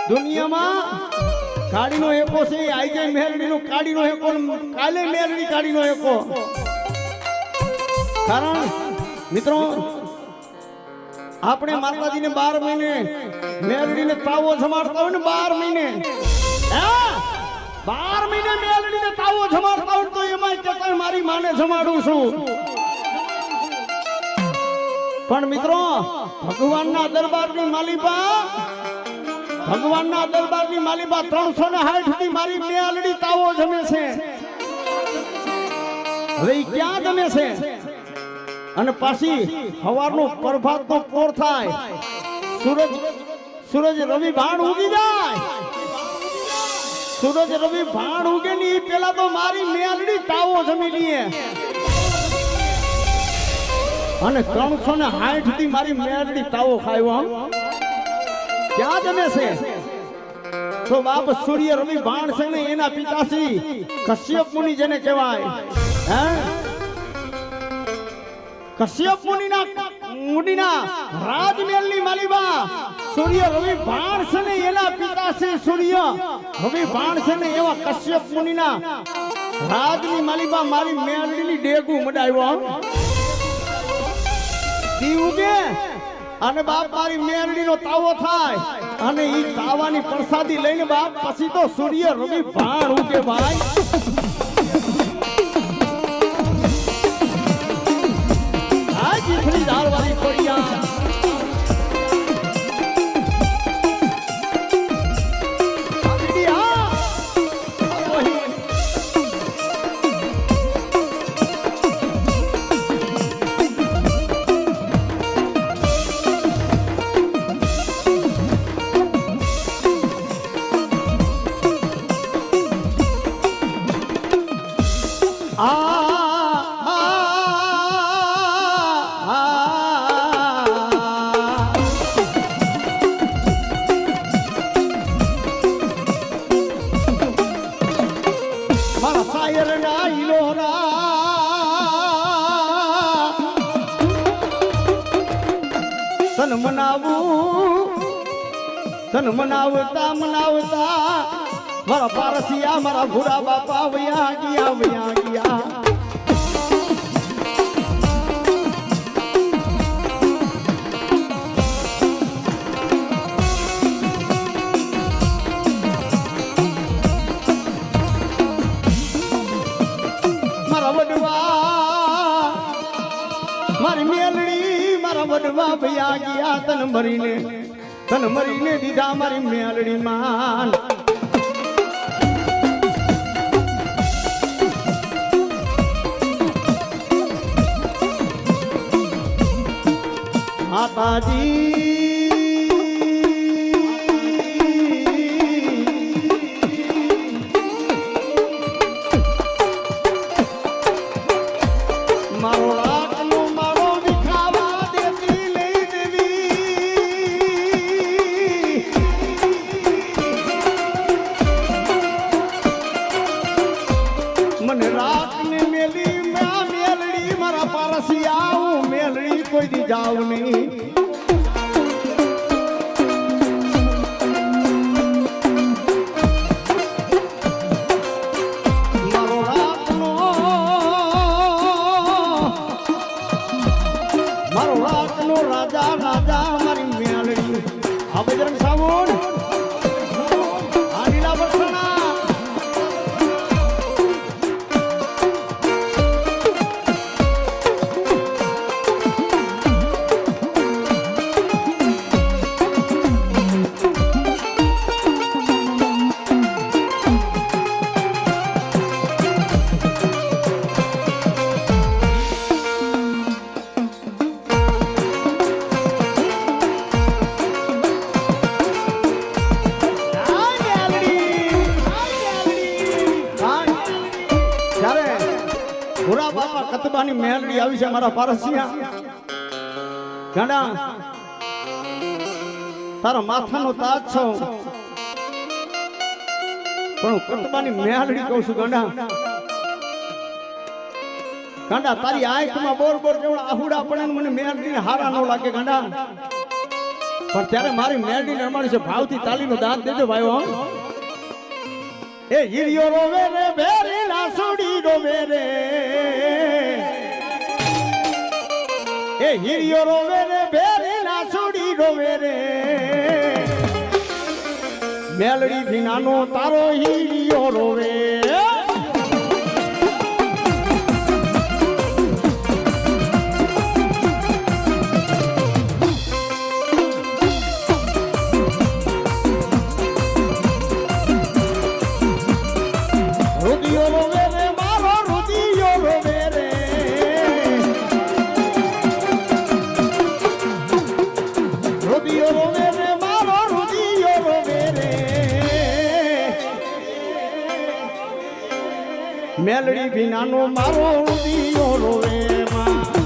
દુનિયામાં કાળીનો એકો છે આજે મેરડીનો કાળીનો એકો કાલે મેરડી કાળીનો એકો કારણ મિત્રો આપણે માતાજીને 12 મહિને મેરડીને તાવો જમાડતા હોય ને 12 મહિને 12 મહિને મેરડીને તાવો જમાડતા હોય તો એમાં કે મારી માને જમાડું છું પણ મિત્રો ભગવાનના દરબારની માલિબા 360 થી મારી મેલડી તાવો જમે છે હવે ક્યાં જમે છે અને પાછી સવારનો પ્રભાતનો પોર થાય સૂરજ રવિ ભાણ ઉગી જાય સૂરજ રવિ ભાણ ઉગે ની પેલા તો મારી મેલડી તાવો જમી લીએ અને 360 થી મારી મેલડી તાવો ખાયો ક્યાં જમે છે તો બાપ સૂર્ય રવિ ભાણ છે ને એના પિતાશ્રી કશ્યપ મુનિ જેને કહેવાય હે કશ્યપ મુનિના રાજમહેલની માલિબા સૂર્ય રવિ ભાણ છે ને એના પિતાશ્રી સૂર્ય રવિ ભાણ છે ને એવા કશ્યપ મુનિના રાજની માલિબા મારી મેલડીની ડેગું મડાવ્યો દી ઉગે અને બાપ મારી મેરડીનો તાવો થાય અને ઈ તાવાની પ્રસાદી લઈને બાપ પછી તો સૂર્ય રવિ ભાણ ઉગે ભાઈ આ જીફરી ધારવાળી કોડિયા તન મનાવતા મારા પારસિયા મારા ભૂરા બાપા વયા ગયા મારા વડવા મારી મેલડી મારા વડવા વયા ગયા તન મરીને દીધા મારી મેલડી માન માતાજી કોઈ દી જાવ નહીં મારો રાતનો રાજા મારી મેલડી આ બજરંગ સાવણ આ લીલા વર્ષના ભૂરા બાપા કતબાની મેલડી આવી છે મારા પારસિયા ગાંડા તારા માથાનો તાજ છો પણ કતબાની મેલડી કહું છું ગાંડા તારી આંખમાં બોર જેવડા આહુડા પડે મને મેલડીને હારા ન લાગે ગાંડા પણ ત્યારે મારી મેલડી રમાડી છે ભાવથી તાલીનો દાંત દેજો ભાઈઓ હો. એ હીરિયો રોવે રે બેરી લાસુડી રોવે રે એ હીરિયો રોવે રે બેરી લાસુડી રોવે રે મેલડી ભીનાનો તારો હીરિયો રોવે રુદિયો રોવે રે મારો રુદિયો રોવે રે રુદિયો રોવે રે મારો રુદિયો રોવે રે મેલડી ભીનાનો મારો રુદિયો રોવે માં